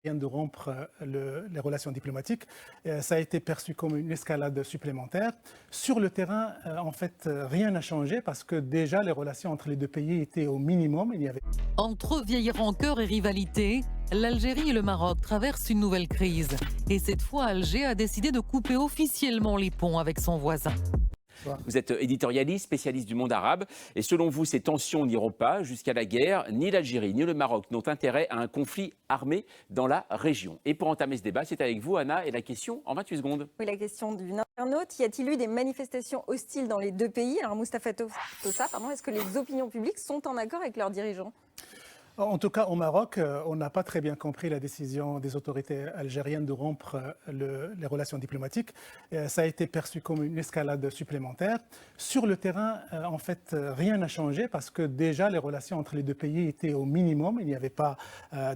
vient de rompre les relations diplomatiques. Ça a été perçu comme une escalade supplémentaire. Sur le terrain, en fait, rien n'a changé parce que déjà les relations entre les deux pays étaient au minimum. Il y avait... Entre vieilles rancœurs et rivalités, l'Algérie et le Maroc traversent une nouvelle crise. Et cette fois, Alger a décidé de couper officiellement les ponts avec son voisin. Vous êtes éditorialiste, spécialiste du monde arabe. Et selon vous, ces tensions n'iront pas jusqu'à la guerre. Ni l'Algérie ni le Maroc n'ont intérêt à un conflit armé dans la région. Et pour entamer ce débat, c'est avec vous, Anna, et la question en 28 secondes. Oui, la question d'une internaute. Y a-t-il eu des manifestations hostiles dans les deux pays? Alors, Moustapha Tossa, est-ce que les opinions publiques sont en accord avec leurs dirigeants? En tout cas, au Maroc, on n'a pas très bien compris la décision des autorités algériennes de rompre les relations diplomatiques. Ça a été perçu comme une escalade supplémentaire. Sur le terrain, en fait, rien n'a changé parce que déjà les relations entre les deux pays étaient au minimum. Il n'y avait pas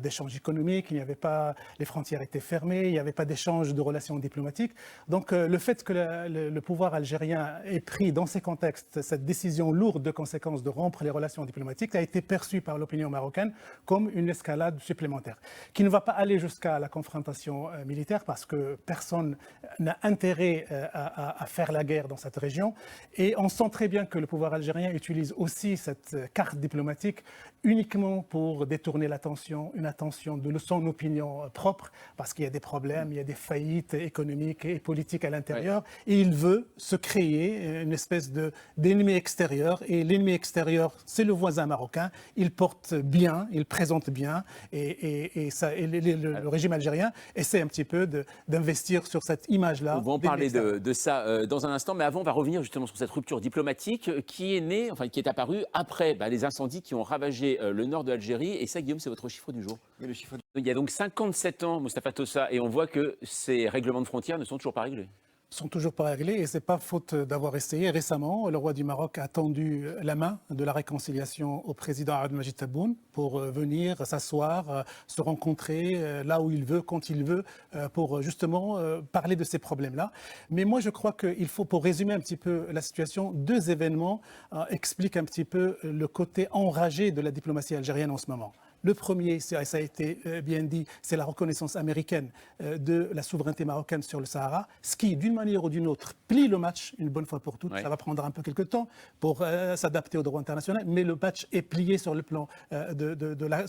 d'échange économique, il n'y avait pas, les frontières étaient fermées, il n'y avait pas d'échange de relations diplomatiques. Donc le fait que le pouvoir algérien ait pris dans ces contextes cette décision lourde de conséquences de rompre les relations diplomatiques a été perçu par l'opinion marocaine comme une escalade supplémentaire, qui ne va pas aller jusqu'à la confrontation militaire parce que personne n'a intérêt à faire la guerre dans cette région. Et on sent très bien que le pouvoir algérien utilise aussi cette carte diplomatique uniquement pour détourner l'attention, une attention de son opinion propre, parce qu'il y a des problèmes, il y a des faillites économiques et politiques à l'intérieur, et il veut se créer une espèce d'ennemi extérieur, et l'ennemi extérieur, c'est le voisin marocain, il porte bien, il présente bien, et le régime algérien essaie un petit peu d'investir sur cette image-là. On va en parler de ça dans un instant, mais avant, on va revenir justement sur cette rupture diplomatique qui est née, enfin qui est apparue après les incendies qui ont ravagé le nord de l'Algérie. Et ça, Guillaume, c'est votre chiffre du jour. Oui, il y a donc 57 ans, Moustapha Tossa, et on voit que ces règlements de frontières ne sont toujours pas réglés. Sont toujours pas réglés et c'est pas faute d'avoir essayé. Récemment, le roi du Maroc a tendu la main de la réconciliation au président Abdelmadjid Tebboune pour venir s'asseoir, se rencontrer là où il veut, quand il veut, pour justement parler de ces problèmes-là. Mais moi, je crois qu'il faut, pour résumer un petit peu la situation, deux événements expliquent un petit peu le côté enragé de la diplomatie algérienne en ce moment. Le premier, ça a été bien dit, c'est la reconnaissance américaine de la souveraineté marocaine sur le Sahara, ce qui, d'une manière ou d'une autre, plie le match une bonne fois pour toutes. Ouais. Ça va prendre un peu quelques temps pour s'adapter au droit international, mais le match est plié sur le plan de la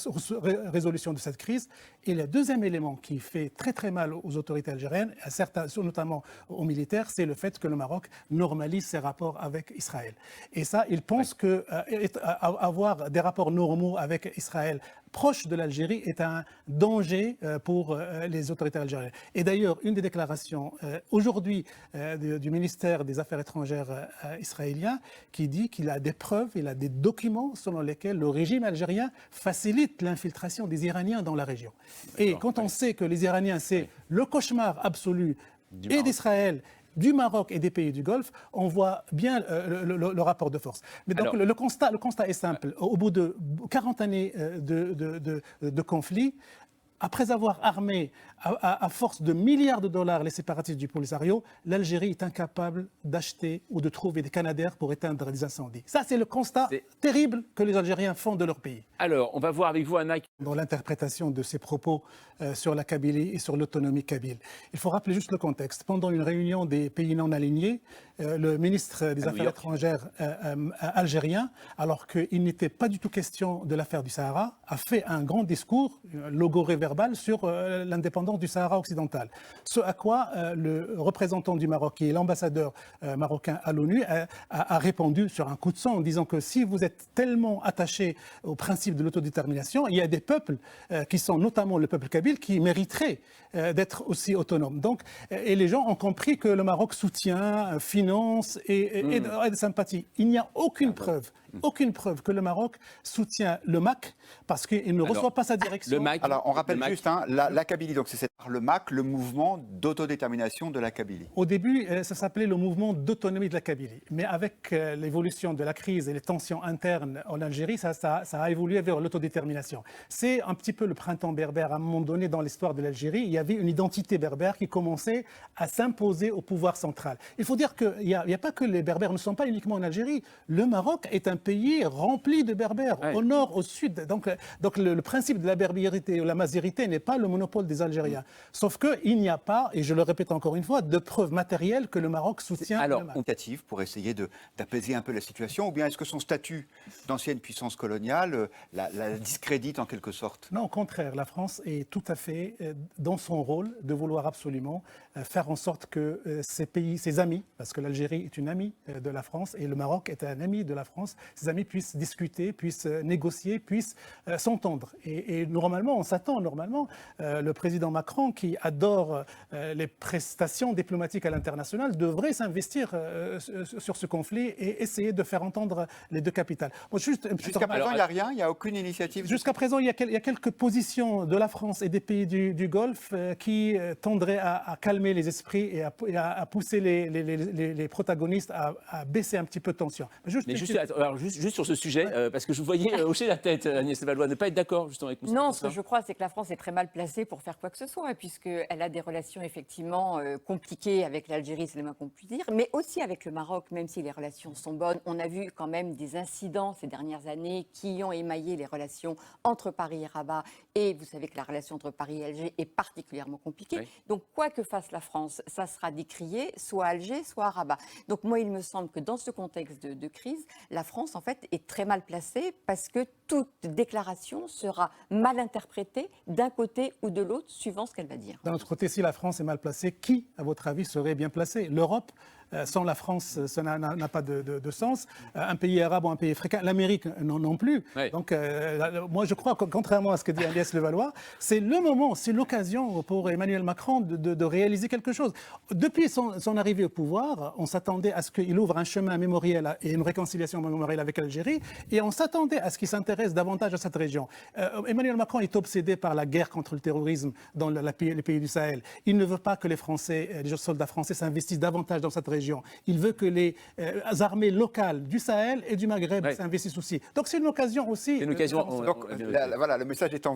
résolution de cette crise. Et le deuxième élément qui fait très très mal aux autorités algériennes, à certains, notamment aux militaires, c'est le fait que le Maroc normalise ses rapports avec Israël. Et ça, ils pensent que avoir des rapports normaux avec Israël proche de l'Algérie est un danger pour les autorités algériennes. Et d'ailleurs, une des déclarations aujourd'hui du ministère des Affaires étrangères israélien qui dit qu'il a des preuves, il a des documents selon lesquels le régime algérien facilite l'infiltration des Iraniens dans la région. Et quand on sait que les Iraniens, c'est le cauchemar absolu et d'Israël, du Maroc et des pays du Golfe, on voit bien le rapport de force. Mais donc le constat est simple. Au bout de 40 années de conflit, après avoir armé à force de milliards de dollars les séparatistes du Polisario, l'Algérie est incapable d'acheter ou de trouver des canadaires pour éteindre les incendies. Ça, c'est le constat terrible que les Algériens font de leur pays. Alors, on va voir avec vous, Anna. Dans l'interprétation de ses propos sur la Kabylie et sur l'autonomie kabyle. Il faut rappeler juste le contexte. Pendant une réunion des pays non alignés, le ministre des Affaires étrangères algérien, alors qu'il n'était pas du tout question de l'affaire du Sahara, a fait un grand discours, logoré verbal, sur l'indépendance du Sahara occidental. Ce à quoi le représentant du Maroc, qui est l'ambassadeur marocain à l'ONU, a répondu sur un coup de sang en disant que si vous êtes tellement attaché au principe de l'autodétermination, il y a des peuples qui sont notamment le peuple kabyle qui mériteraient d'être aussi autonomes. Donc, et les gens ont compris que le Maroc soutient, finance et de sympathie. Il n'y a aucune preuve que le Maroc soutient le MAC parce qu'il ne reçoit pas sa direction. Le MAC, alors on rappelle juste la Kabylie, donc c'est le MAC, le mouvement d'autodétermination de la Kabylie. Au début, ça s'appelait le mouvement d'autonomie de la Kabylie. Mais avec l'évolution de la crise et les tensions internes en Algérie, ça a évolué vers l'autodétermination. C'est un petit peu le printemps berbère. À un moment donné dans l'histoire de l'Algérie, il y avait une identité berbère qui commençait à s'imposer au pouvoir central. Il faut dire qu'il n'y a pas que les Berbères ne sont pas uniquement en Algérie. Le Maroc est un pays rempli de berbères, au nord, au sud. Donc le principe de la berbérité ou la mazérité n'est pas le monopole des Algériens. Sauf qu'il n'y a pas, et je le répète encore une fois, de preuves matérielles que le Maroc soutient le Mali. Tentative pour essayer d'apaiser un peu la situation, ou bien est-ce que son statut d'ancienne puissance coloniale la discrédite en quelque sorte? Non, au contraire, la France est tout à fait dans son rôle de vouloir absolument faire en sorte que ces pays, ses amis, parce que l'Algérie est une amie de la France et le Maroc est un ami de la France, ces amis puissent discuter, puissent négocier, puissent s'entendre. Et normalement, on s'attend normalement, le président Macron, qui adore les prestations diplomatiques à l'international, devrait s'investir sur ce conflit et essayer de faire entendre les deux capitales. Bon, jusqu'à présent, il n'y a rien, il n'y a aucune initiative. Jusqu'à présent, il y a quelques positions de la France et des pays du Golfe qui tendraient à calmer les esprits et à pousser les protagonistes à baisser un petit peu de tension. Juste sur ce sujet, parce que je vous voyais hocher la tête, Agnès Levallois, ne pas être d'accord justement avec Moustapha. Non, ce que je crois, c'est que la France est très mal placée pour faire quoi que ce soit, puisqu'elle a des relations effectivement compliquées avec l'Algérie, c'est le moins qu'on puisse dire, mais aussi avec le Maroc, même si les relations sont bonnes. On a vu quand même des incidents ces dernières années qui ont émaillé les relations entre Paris et Rabat. Et vous savez que la relation entre Paris et Alger est particulièrement compliquée. Oui. Donc, quoi que fasse la France, ça sera décrié soit à Alger, soit à Rabat. Donc, moi, il me semble que dans ce contexte de crise, la France, en fait, est très mal placée parce que toute déclaration sera mal interprétée d'un côté ou de l'autre, suivant ce qu'elle va dire. D'un autre côté, si la France est mal placée, qui, à votre avis, serait bien placé? L'Europe? Sans la France, ça n'a pas de sens. Un pays arabe ou un pays africain, l'Amérique non plus. Oui. Donc, moi, je crois, contrairement à ce que dit Agnès Levallois, c'est le moment, c'est l'occasion pour Emmanuel Macron de réaliser quelque chose. Depuis son arrivée au pouvoir, on s'attendait à ce qu'il ouvre un chemin mémoriel et une réconciliation mémorielle avec l'Algérie, et on s'attendait à ce qu'il s'intéresse davantage à cette région. Emmanuel Macron est obsédé par la guerre contre le terrorisme dans les pays du Sahel. Il ne veut pas que les soldats français s'investissent davantage dans cette région. Il veut que les armées locales du Sahel et du Maghreb s'investissent aussi. Donc c'est une occasion aussi. C'est une occasion. Donc, voilà, le message est envoyé.